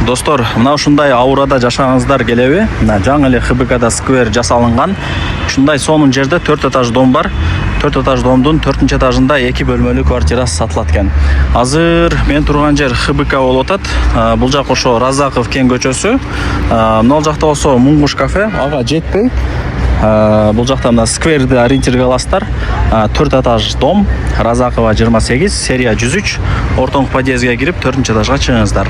Достор, мына ушундай аурада жашагыңыздар келеби? Мына жаңы эле ХБКда сквер жасалынган. Ушундай сонун жерде 4 этаж дом бар. 4 этаж домдун 4-ч этажында 2 бөлмөлүү квартира сатылат экен. Азыр мен турган жер ХБК болуп атат. Бул жак ошо Разаков кен көчөсү. Мына жакта болсо Муңгуш кафе, ага жетпей. Бул жакта мына скверди ориентирге аласыздар. 4 этаж дом, Разакова 28, серия 103. Ортоңку подъездге кирип 4-ч этажга чыгыңыздар.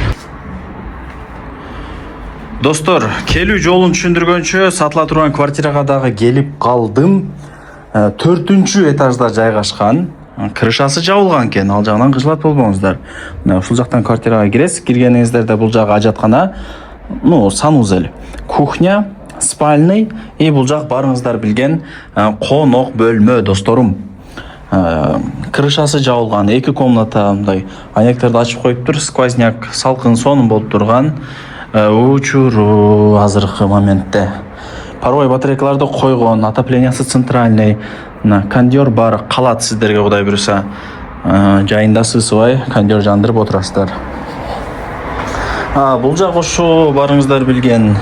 Достор, келүү жолун түшүндүргөнчө сатыла турган квартирага дагы келип калдым. 4-чү этажда жайгашкан. Крышасы жабылган экен, ал жагынан кыжылат болбоңуздар. Мына ушул жактан квартирага киресиз. Киргениңиздерде бул жагы ажаткана, санузел, кухня, спальный и бул жак барыңыздар билген конок бөлмө, досторум. Крышасы жабылган, 2 комната, мындай айнектерди ачып коюптур, сквозняк, салкын сонун болуп турган. Учуру азыркы моментте паровой батарейкаларды койгон, отоплениясы центральный, кондер бар, калат сиздерге Кудай буюрса. Жайында сыйсыбай кондер жандырып отурасыздар. Бул жак ошо барыңыздар билген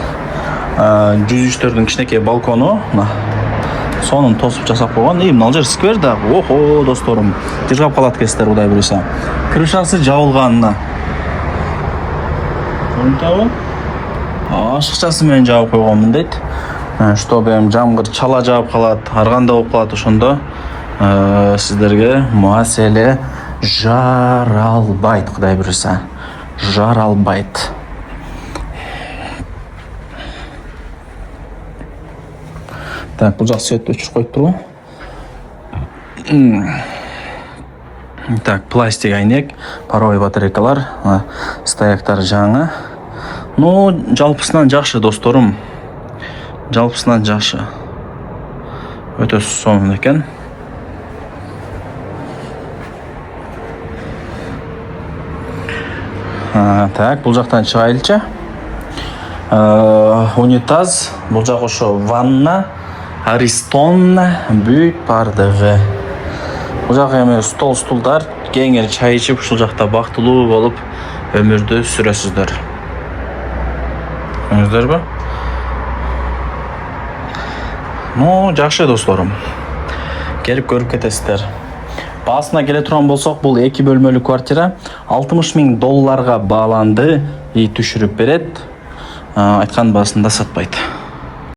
103-төрдүн кичинекей балкону. Сонун тосуп жасап койгон. Мына жер сквер да. Охо, досторум, жыргап калат экенсиздер Кудай буюрса. Крышасы жабылган. Ашыкчасы менен жаап койгонмун дейт. Чтобы жамгыр чала жаап калат, арганда болуп калат, ошондо сиздерге маселе жаралбайт, Кудай буюрса. Жаралбайт. Так, бул жак свет өчүрүп коюптурбу? Так, пластик айнек, паровой батарейкалар, стояктар жаңы. Жалпысынан жакшы, досторум. Жалпысынан жакшы. Өтө сонун экен. Так, бул жактан чыгайлычы. Унитаз, бул жак ошо ванна, Аристон, бүт бардыгы. Бул жак эми столдар, кеңир чай ичип, ушул жакта бактылуу болуп өмүрдү сүрөсүздөр. Көрдүңүздөрбү? Жакшы, досторум. Келип көрүп кетесиздер. Баасына келе турган болсок, бул 2 бөлмөлүү квартира $60,000 бааланды и түшүрүп берет. Айткан баасында сатпайт.